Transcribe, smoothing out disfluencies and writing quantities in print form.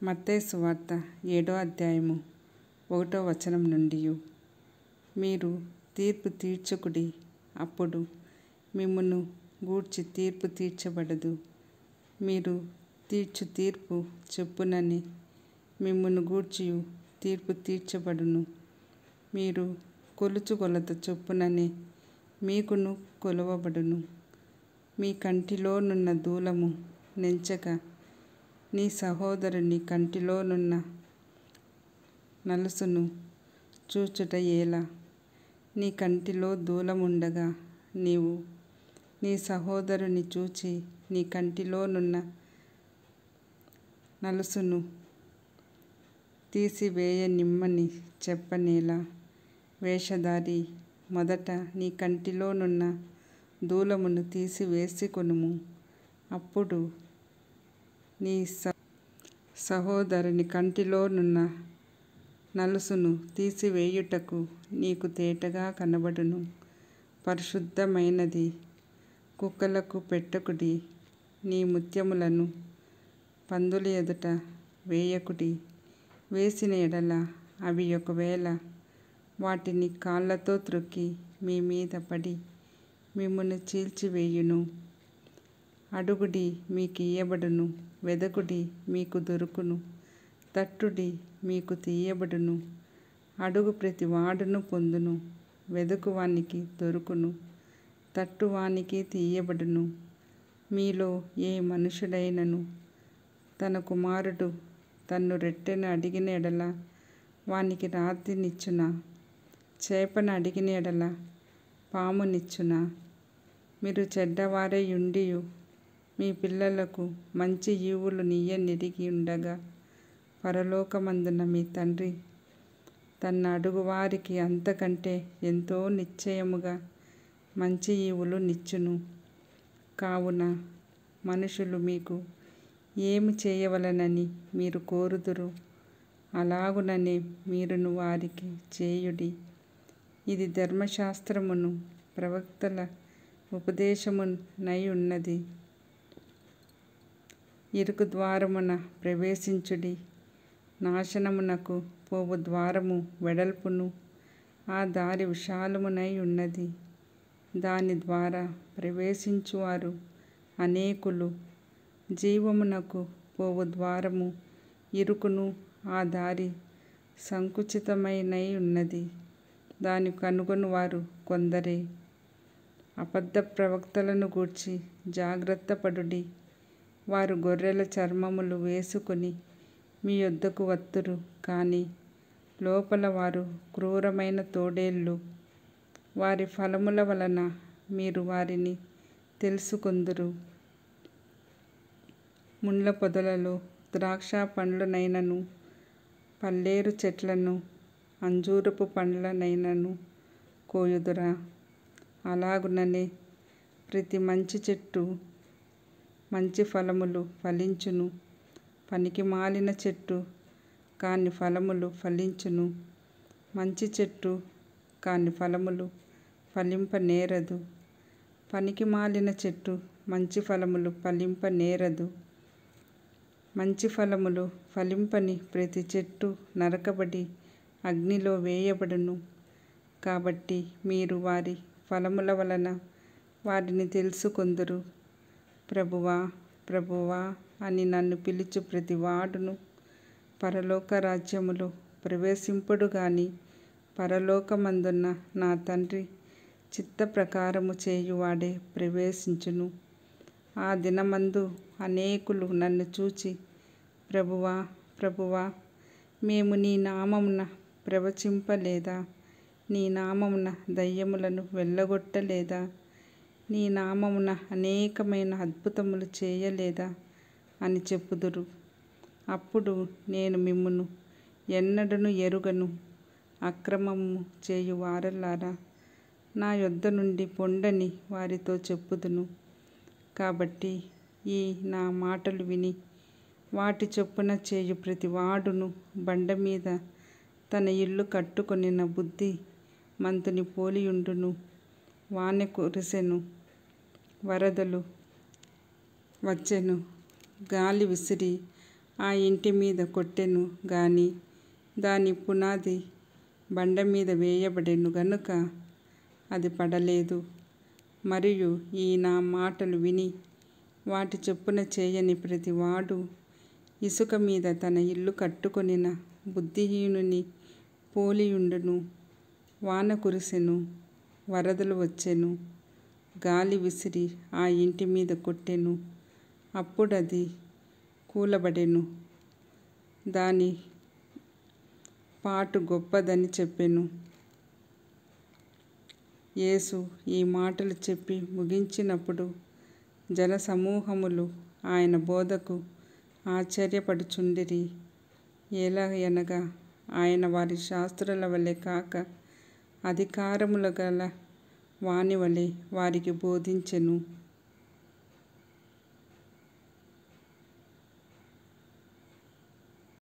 మత్తయి సువార్త 7వ అధ్యాయము 1వ వచనం నుండి, మీరు తీర్పు తీర్చుకుడి, అప్పుడు మిమ్మును గూర్చి తీర్పు తీర్చబడదు. మీరు తీర్చు తీర్పు చెప్పునని మిమ్మును గూర్చియు తీర్పు తీర్చబడును. మీరు కొలుచు కొలత చొప్పునని మీకును కొలవబడును. మీ కంటిలోనున్న దూలము నెంచక నీ సహోదరుని కంటిలోనున్న నలుసును చూచుట ఏలా? నీ కంటిలో దూలముండగా నీవు నీ సహోదరుని చూచి నీ కంటిలోనున్న నలుసును తీసివేయనిమ్మని చెప్పనేలా? వేషధారి, మొదట నీ కంటిలోనున్న దూలమును తీసివేసికొనుము, అప్పుడు నీ సహోదరుని కంటిలోనున్న నలుసును తీసివేయుటకు నీకు తేటగా కనబడును. పరిశుద్ధమైనది కుక్కలకు పెట్టకుడి. నీ ముత్యములను పందుల ఎదుట వేయకుడి. వేసిన ఎడల అవి ఒకవేళ వాటిని కాళ్ళతో త్రొక్కి మీ మీద పడి మిమ్మును చీల్చివేయును. అడుగుడి, మీకియ్యబడును. వెదకుడి, మీకు దొరుకును. తట్టుడి, మీకు తీయబడును. అడుగు ప్రతి వాడును పొందును. వెదకువానికి దొరుకును. తట్టువానికి తీయబడును. మీలో ఏ మనుషుడైనను తన కుమారుడు తన్ను రొట్టెను అడిగిన ఎడల వానికి రాతినిచ్చునా? చేపను అడిగిన ఎడల పామునిచ్చునా? మీరు చెడ్డవారై యుండియు మీ పిల్లలకు మంచి ఈవులు నీయనిరిగి ఉండగా, పరలోకమందున్న మీ తండ్రి తన్ను అడుగువారికి అంతకంటే ఎంతో నిశ్చయముగా మంచి ఈవులు నిచ్చును. కావున మనుషులు మీకు ఏమి చేయవలెనని మీరు కోరుదురో అలాగుననే మీరును వారికి చేయుడి. ఇది ధర్మశాస్త్రమును ప్రవక్తల ఉపదేశమునై ఉన్నది. ఇరుకు ద్వారమున ప్రవేశించుడి. నాశనమునకు పోవు ద్వారము వెడల్పును, ఆ దారి విశాలమునై ఉన్నది. దాని ద్వారా ప్రవేశించువారు అనేకులు. జీవమునకు పోవు ద్వారము ఇరుకును, ఆ దారి సంకుచితమైనై ఉన్నది. దాని కనుగొనువారు కొందరే. అబద్ధ ప్రవక్తలను గూర్చి జాగ్రత్త పడుడి. వారు గొర్రెల చర్మములు వేసుకొని మీ యొద్దకు వత్తురు, కానీ లోపల వారు క్రూరమైన తోడేళ్ళు. వారి ఫలముల వలన మీరు వారిని తెలుసుకొందురు. ముండ్ల పొదలలో ద్రాక్ష పండ్లనైనను, పల్లేరు చెట్లను, అంజూరపు పండ్లనైనను కోయుదురా? అలాగుననే ప్రతి మంచి చెట్టు మంచి ఫలములు ఫలించును. పనికిమాలిన చెట్టు కాని ఫలములు ఫలించును. మంచి చెట్టు కాని ఫలములు ఫలింపనేరదు. పనికిమాలిన చెట్టు మంచి ఫలములు ఫలింపనేరదు. మంచి ఫలములు ఫలింపని ప్రతి చెట్టు నరకబడి అగ్నిలో వేయబడును. కాబట్టి మీరు వారి ఫలముల వలన వారిని తెలుసుకొందురు. ప్రభువా, ప్రభువా అని నన్ను పిలుచు ప్రతి వాడును పరలోక రాజ్యములో ప్రవేశింపడు గాని, పరలోకమందున్న నా తండ్రి చిత్త ప్రకారము చేయువాడే ప్రవేశించును. ఆ దినమందు అనేకులు నన్ను చూచి, ప్రభువా, ప్రభువా, మేము నీ నామమున ప్రవచింపలేదా? నీ నామమున దయ్యములను వెళ్ళగొట్టలేదా? నీ నామమున అనేకమైన అద్భుతములు చేయలేదా అని చెప్పుదురు. అప్పుడు నేను మిమ్మును ఎన్నడూను ఎరుగను, అక్రమము చేయు వారలారా, నా యొద్ద నుండి పొండని వారితో చెప్పుదును. కాబట్టి ఈ నా మాటలు విని వాటి చొప్పున చేయు ప్రతి వాడును బండ మీద తన ఇల్లు కట్టుకొనిన బుద్ధి మంతుని పోలియుండును. వానె కురిసెను, వరదలు వచ్చెను, గాలి విసిరి ఆ ఇంటి మీద కొట్టెను గాని దాని పునాది బండ మీద వేయబడెను గనుక అది పడలేదు. మరియు ఈ నా మాటలు విని వాటి చొప్పున చేయని ప్రతివాడు ఇసుక మీద తన ఇల్లు కట్టుకొనిన బుద్ధిహీనుని పోలియుండును. వాన కురిసెను, వరదలు వచ్చెను, గాలి విసిరి ఆ ఇంటి మీద కొట్టెను. అప్పుడది కూలబడెను. దాని పాటు గొప్పదని చెప్పెను. యేసు ఈ మాటలు చెప్పి ముగించినప్పుడు జనసమూహములు ఆయన బోధకు ఆశ్చర్యపడుచుండిరి. ఎలాగనగా ఆయన వారి శాస్త్రుల వలె కాక అధికారములు గల వాని వలె వారికి బోధించెను.